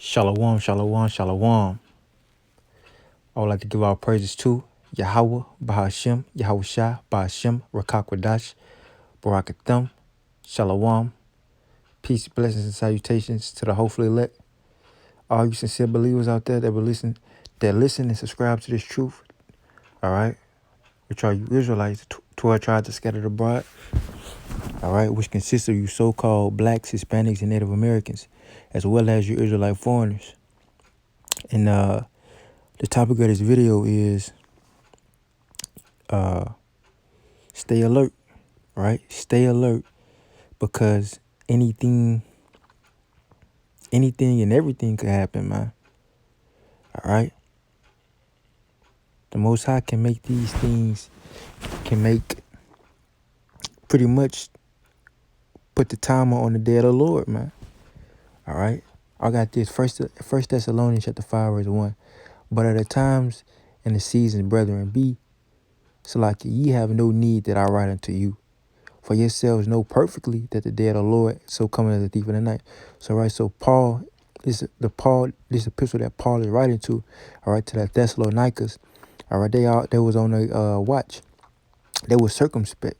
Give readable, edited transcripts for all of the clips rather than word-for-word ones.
Shalom, shalom, shalom. I would like to give our praises to Yahweh, Bahashem, Yahweh Shai, Bahashem, Rakakwadash, Barakatham, Shalom. Peace, blessings, and salutations to the hopefully elect. All you sincere believers out there that listen and subscribe to this truth. All right. Which are you Israelites, 12 tribes that scattered abroad. All right. Which consists of you so-called blacks, Hispanics, and Native Americans, as well as you Israelite foreigners. And the topic of this video is stay alert, right? Stay alert because anything and everything could happen, man. All right? The Most High can make these things, pretty much put the timer on the day of the Lord, man. All right? I got this. First Thessalonians chapter 5, verse 1. But at the times and the seasons, brethren, be so like ye have no need that I write unto you. For yourselves know perfectly that the day of the Lord so coming as a thief in the night. So Paul, this epistle that Paul is writing to, all right, to the Thessalonians, all right, they was on a watch. They were circumspect,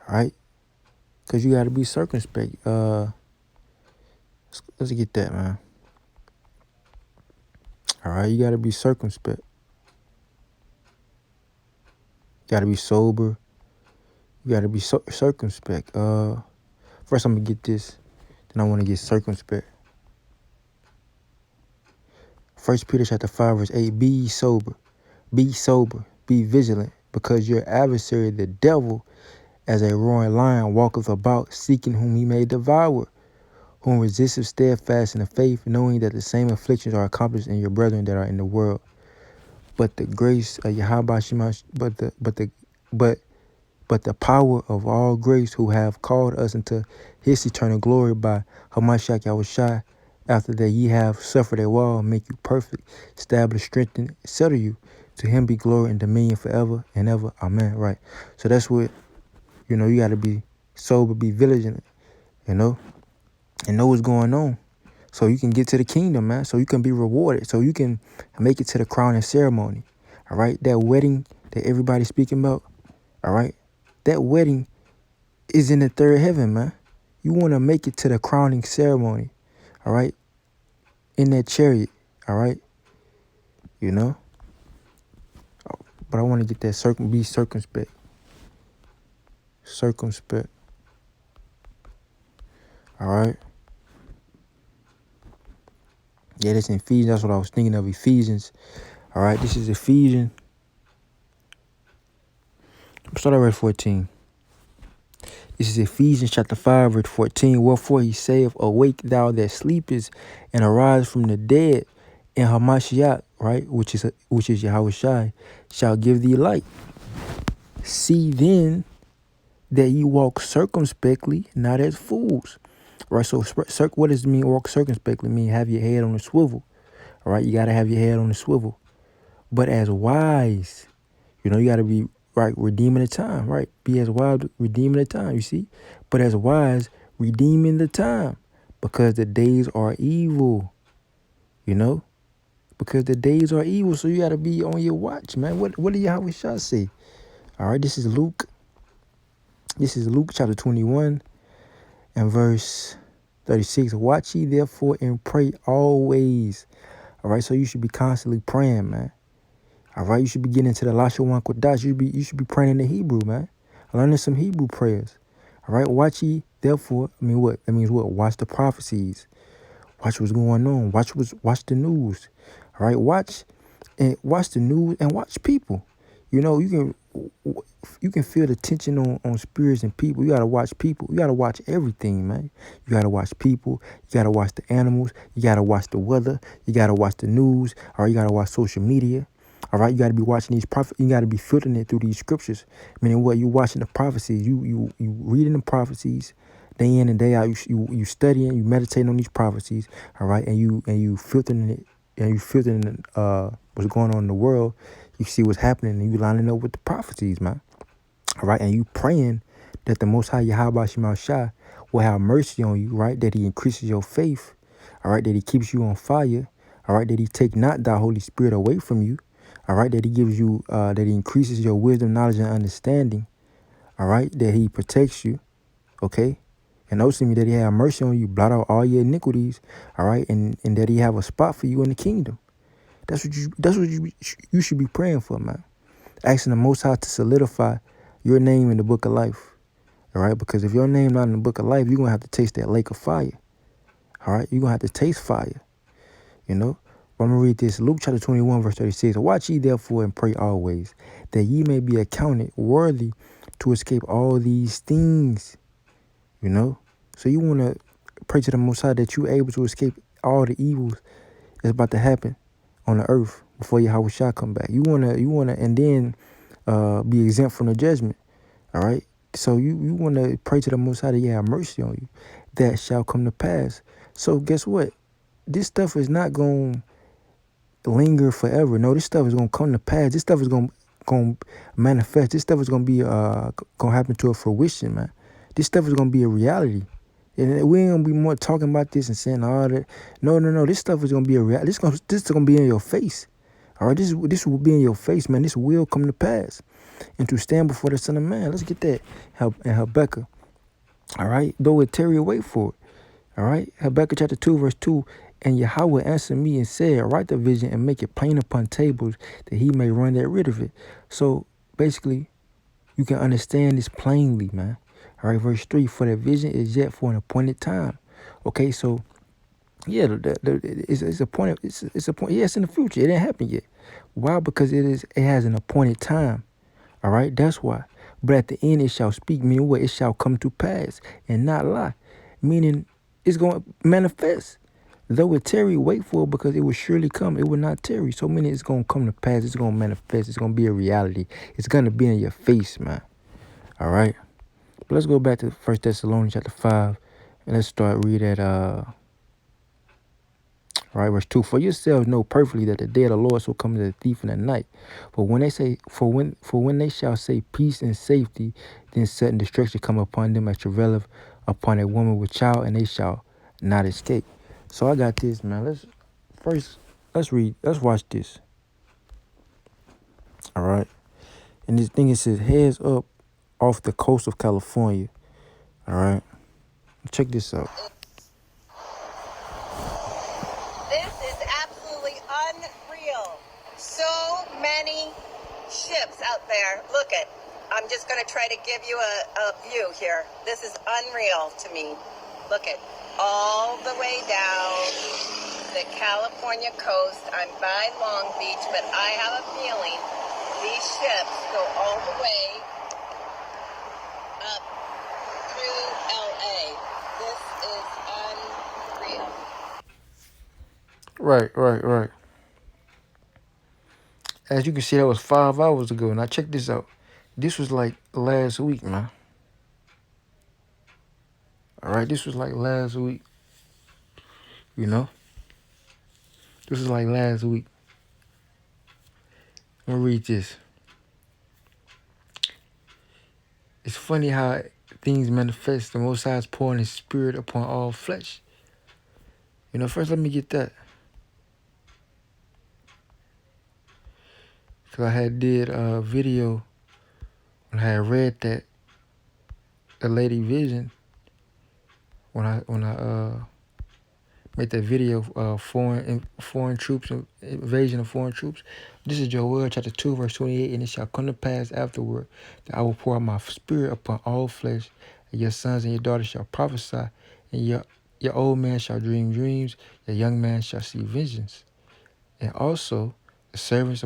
all right, because you got to be circumspect. Let's get that, man. All right, you got to be circumspect. You got to be sober. You got to be circumspect. First I'm gonna get this, then I want to get circumspect. 1 Peter chapter 5, verse 8, be sober, be vigilant, because your adversary, the devil, as a roaring lion, walketh about, seeking whom he may devour, whom resisteth steadfast in the faith, knowing that the same afflictions are accomplished in your brethren that are in the world. But the grace of Yahweh Shemash, but the power of all grace, who have called us into his eternal glory by Hamashiach Yahushua, after that ye have suffered a while, make you perfect, establish, strengthen, settle you. To him be glory and dominion forever and ever. Amen. Right. So that's what, you got to be sober, be vigilant, and know what's going on. So you can get to the kingdom, man. So you can be rewarded. So you can make it to the crowning ceremony. All right. That wedding that everybody's speaking about. All right. That wedding is in the third heaven, man. You want to make it to the crowning ceremony. All right. In that chariot. All right. But I want to get that be circumspect. Circumspect. All right. Yeah, that's in Ephesians. That's what I was thinking of, Ephesians. All right. This is Ephesians. Start at verse 14. This is Ephesians chapter 5, verse 14. Wherefore he saith, awake thou that sleepest, and arise from the dead, and Hamashiach, right, which is Yahushua, shall give thee light. See then that ye walk circumspectly, not as fools. Right, so what does it mean, walk circumspectly? Mean have your head on the swivel. All right, you got to have your head on the swivel. But as wise, you got to be, right, redeeming the time, right? Be as wise, redeeming the time, you see? But as wise, redeeming the time, because the days are evil, because the days are evil. So you got to be on your watch, man. What do Yahweh Shah say? All right, this is Luke chapter 21 and verse 36. Watch ye therefore and pray always. All right, so you should be constantly praying, man. All right, you should be getting into the Lashawan Kodash. You should be praying in the Hebrew, man. Learning some Hebrew prayers. All right, watch ye therefore. I mean, what? That means what? Watch the prophecies. Watch what's going on. Watch the news. All right, watch the news and watch people. You can feel the tension on spirits and people. You gotta watch people. You gotta watch everything, man. You gotta watch people. You gotta watch the animals. You gotta watch the weather. You gotta watch the news. Or you gotta watch social media. All right, you got to be watching these prophets. You got to be filtering it through these scriptures. Meaning what? You watching the prophecies. You reading the prophecies day in and day out. You studying. You meditating on these prophecies. All right, and you filtering it. And you filtering what's going on in the world. You see what's happening, and you lining up with the prophecies, man. All right, and you praying that the Most High Yahweh Shema Shai will have mercy on you. Right, that He increases your faith. All right, that he keeps you on fire. All right, that he take not thy Holy Spirit away from you. All right, that he gives you, that he increases your wisdom, knowledge, and understanding. All right, that he protects you. Okay, and ultimately that he have mercy on you, blot out all your iniquities. All right, and that he have a spot for you in the kingdom. That's what you should be praying for, man. Asking the Most High to solidify your name in the book of life. All right, because if your name not in the book of life, you're gonna have to taste that lake of fire. All right, you're gonna have to taste fire. You know. But I'm gonna read this. Luke chapter 21, verse 36. Watch ye therefore and pray always, that ye may be accounted worthy to escape all these things. You know. So you wanna pray to the Most High that you're able to escape all the evils that's about to happen on the earth before Yahweh shall come back. You wanna, and then be exempt from the judgment. All right. So you wanna pray to the Most High that He have mercy on you. That shall come to pass. So guess what? This stuff is not gonna linger forever. No, this stuff is gonna come to pass. This stuff is gonna manifest. This stuff is gonna be gonna happen to a fruition, man. This stuff is gonna be a reality. And we ain't gonna be more talking about this and saying all that. No. This stuff is gonna be a reality. This is gonna be in your face. All right, this will be in your face, man. This will come to pass. And to stand before the Son of Man. Let's get that. And Habakkuk. All right, though it tarry, wait for it. All right, Habakkuk chapter 2, verse 2. And Yahweh answered me and said, write the vision and make it plain upon tables, that he may run that rid of it. So basically, you can understand this plainly, man. All right, verse 3, for the vision is yet for an appointed time. Okay, so yeah, it's appointed. It's appointed. Yeah, it's in the future. It didn't happen yet. Why? Because it has an appointed time. All right, that's why. But at the end, it shall speak, meaning what? It shall come to pass and not lie, meaning it's going to manifest. Though it tarry, wait for it, because it will surely come. It will not tarry. So meaning it's going to come to pass. It's going to manifest. It's going to be a reality. It's going to be in your face, man. All right. But let's go back to 1 Thessalonians chapter 5, and let's start read at all right, verse 2. For yourselves know perfectly that the day of the Lord shall come as a thief in the night. For when they shall say peace and safety, then sudden destruction come upon them as travaileth upon a woman with child, and they shall not escape. So I got this, man. Let's watch this. All right. And this thing, it says heads up off the coast of California. All right. Check this out. This is absolutely unreal. So many ships out there. Look at. I'm just going to try to give you a view here. This is unreal to me. Look at all the way down the California coast. I'm by Long Beach, but I have a feeling these ships go all the way up through LA. This is unreal. Right. As you can see, that was 5 hours ago. Now check this out. This was like last week, man. All right, this was like last week. You know, this was like last week. I'm gonna read this. It's funny how things manifest. The Most High is pouring His Spirit upon all flesh. You know, first let me get that. Because I had did a video when I had read that the lady vision. When I made that video of foreign troops, invasion of foreign troops. This is Joel chapter 2, verse 28. And it shall come to pass afterward that I will pour out my spirit upon all flesh, and your sons and your daughters shall prophesy, and your old man shall dream dreams, your young man shall see visions. And also the servants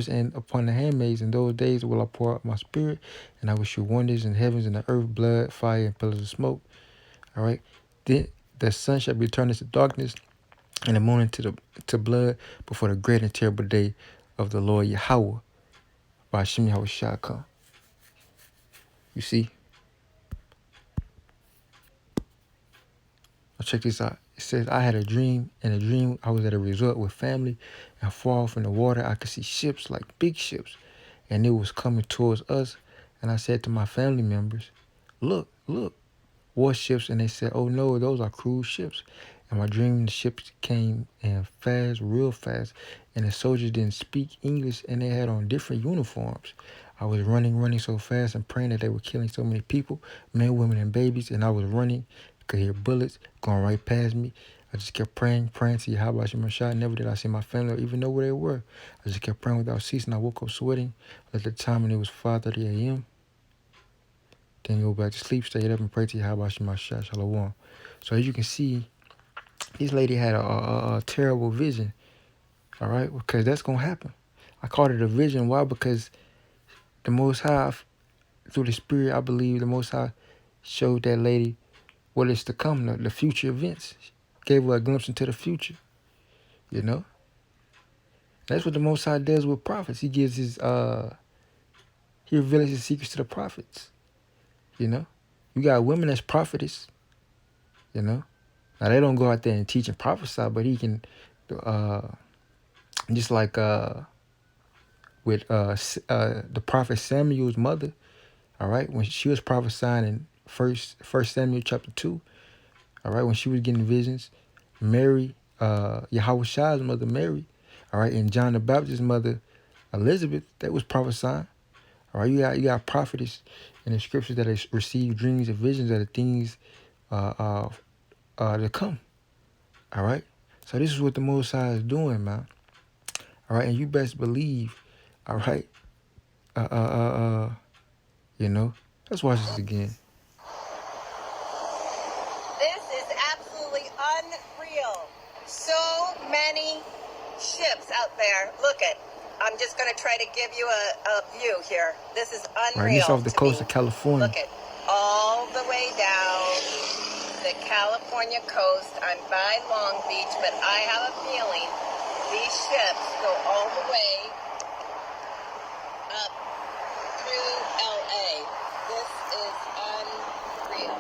and upon the handmaids in those days will I pour out my spirit, and I will show wonders in heavens and the earth, blood, fire, and pillars of smoke. All right. Then the sun shall be turned into darkness, and the moon to blood, before the great and terrible day of the Lord Yahweh, by Hashem Yahweh shall come. You see? Now check this out. It says, I had a dream. In a dream, I was at a resort with family, and far off in the water, I could see ships, like big ships, and it was coming towards us. And I said to my family members, look, warships. And they said, oh no, those are cruise ships. In my dream, the ships came in fast, real fast, and the soldiers didn't speak English, and they had on different uniforms. I was running so fast and praying that they were killing so many people, men, women, and babies, and I was running. Could hear bullets going right past me. I just kept praying to Yahweh Hashem Shah. Never did I see my family or even know where they were. I just kept praying without ceasing. I woke up sweating at the time, and it was 5:30 a.m. Then go back to sleep, stayed up and prayed to Yahweh Hashem Shah. Shalom. So as you can see, this lady had a terrible vision, all right? Because that's going to happen. I called it a vision. Why? Because the Most High, through the Spirit, I believe the Most High showed that lady what is to come, the future events. Gave her a glimpse into the future, you know? That's what the Most High does with prophets. He gives he reveals his secrets to the prophets, you know? You got women that's prophetess, you know? Now, they don't go out there and teach and prophesy, but he can, just like with the prophet Samuel's mother, all right, when she was prophesying in First Samuel chapter 2, all right, when she was getting visions, Mary, Yahweh Shai's mother Mary, all right, and John the Baptist's mother Elizabeth, that was prophesying, all right. You got prophetess in the scriptures that they receive dreams and visions of the things to come, all right. So this is what the Most High is doing, man. All right, and you best believe, all right, you know, let's watch this again. This is absolutely unreal. So many ships out there. Look it. I'm just going to try to give you a view here. This is unreal. Right, it's off the coast of California. Look it. All the way down the California coast. I'm by Long Beach, but I have a feeling these ships go all the way up through LA. This is unreal.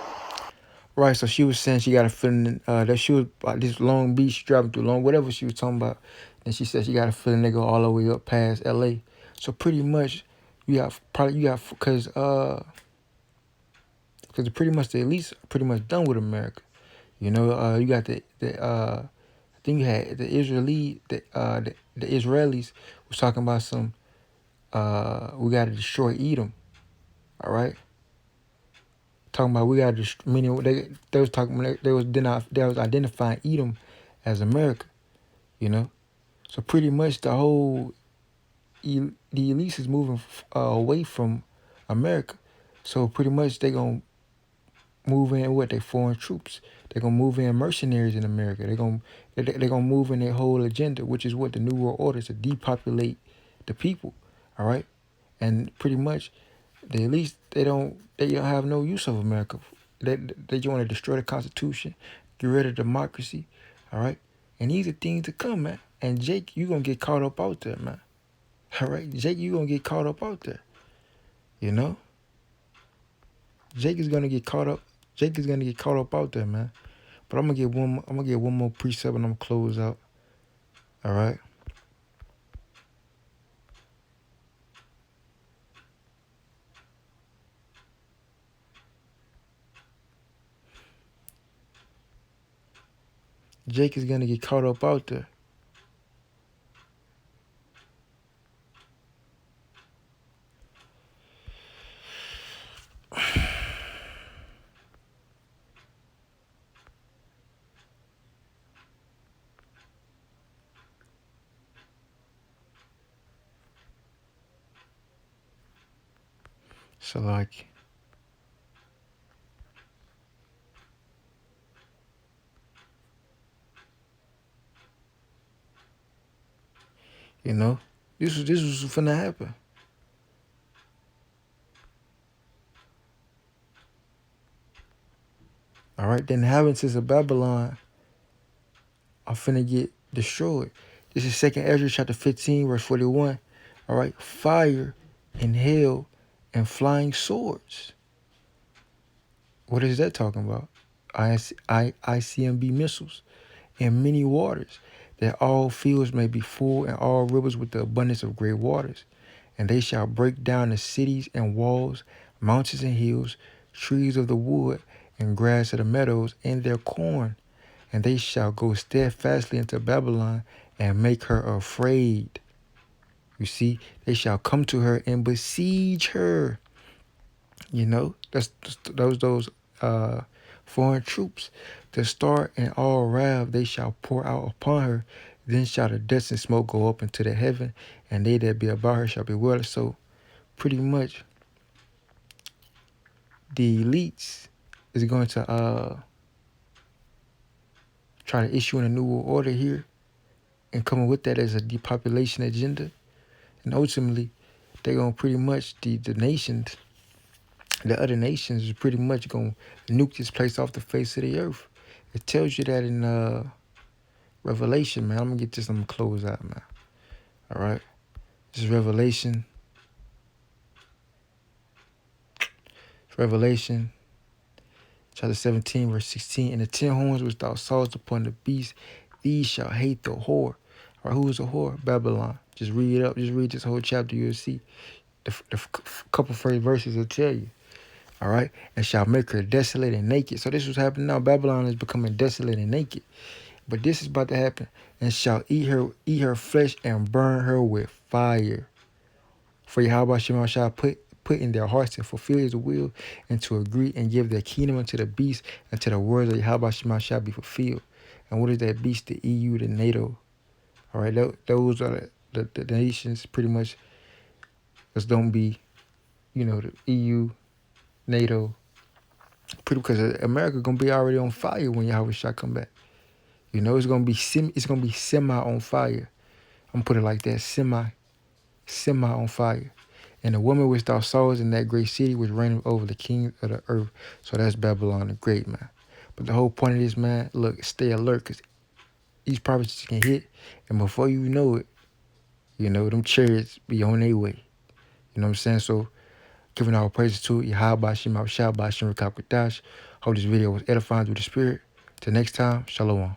Right, so she was saying she got a feeling that she was this Long Beach driving through whatever she was talking about. And she said she got a feeling they go all the way up past LA. So pretty much because pretty much the elites are pretty much done with America. You know, you got I think you had the Israelis was talking about some we got to destroy Edom. All right. Talking about we got to destroy, meaning they was talking, they was identifying Edom as America, you know. So pretty much the whole the elites is moving away from America. So pretty much they gonna move in they foreign troops. They're gonna move in mercenaries in America. They're gonna move in their whole agenda, which is what the New World Order is, to depopulate the people. All right, and pretty much the elites they don't have no use of America. They want to destroy the Constitution, get rid of democracy. All right, and these are things to come, man. And Jake, you gonna get caught up out there, man. All right, Jake, you gonna get caught up out there. You know, Jake is gonna get caught up. Jake is gonna get caught up out there, man. But I'm gonna get one more precept and I'm gonna close out. All right. Jake is gonna get caught up out there. So like, you know, this was finna happen. All right, the inhabitants of Babylon are finna get destroyed. This is 2nd Ezra chapter 15, verse 41. All right, fire and hail and flying swords. What is that talking about? ICMB missiles and many waters, that all fields may be full and all rivers with the abundance of great waters. And they shall break down the cities and walls, mountains and hills, trees of the wood and grass of the meadows, and their corn and they shall go steadfastly into Babylon and make her afraid. You see, they shall come to her and besiege her. You know, that's those foreign troops. The star and all wrath they shall pour out upon her. Then shall the dust and smoke go up into the heaven, and they that be about her shall be well. So pretty much the elites is going to try to issue in a new world order here and coming with that as a depopulation agenda. And ultimately, they're going to pretty much, the nations, the other nations is pretty much going to nuke this place off the face of the earth. It tells you that in Revelation, man. I'm going to get this, I'm going to close out, man. All right? This is Revelation. Revelation chapter 17, verse 16. And the 10 horns which thou sawest upon the beast, these shall hate the whore. All right, who is the whore? Babylon. Just read it up. Just read this whole chapter. You'll see the couple first verses will tell you. All right, and shall make her desolate and naked. So this was happening now. Babylon is becoming desolate and naked. But this is about to happen. And shall eat her flesh and burn her with fire. For Yahweh Shema shall put in their hearts to fulfill his will and to agree and give their kingdom unto the beast until the words of Yahweh Shema shall be fulfilled. And what is that beast? The EU, the NATO. All right, those are the nations pretty much. Just don't be, the EU, NATO. Pretty, because America gonna be already on fire when Yahweh shall come back. It's gonna be semi on fire. I'm gonna put it like that, semi on fire. And the woman which thou sawest in that great city was reigning over the kings of the earth. So that's Babylon the Great, man. But the whole point of this, man, look, stay alert, because these prophecies can hit, and before you know it, them chariots be on their way. You know what I'm saying? So, giving all praises to Yahweh Shem Shabbat Shem Rakab Kadash. Hope this video was edifying through the Spirit. Till next time, Shalom.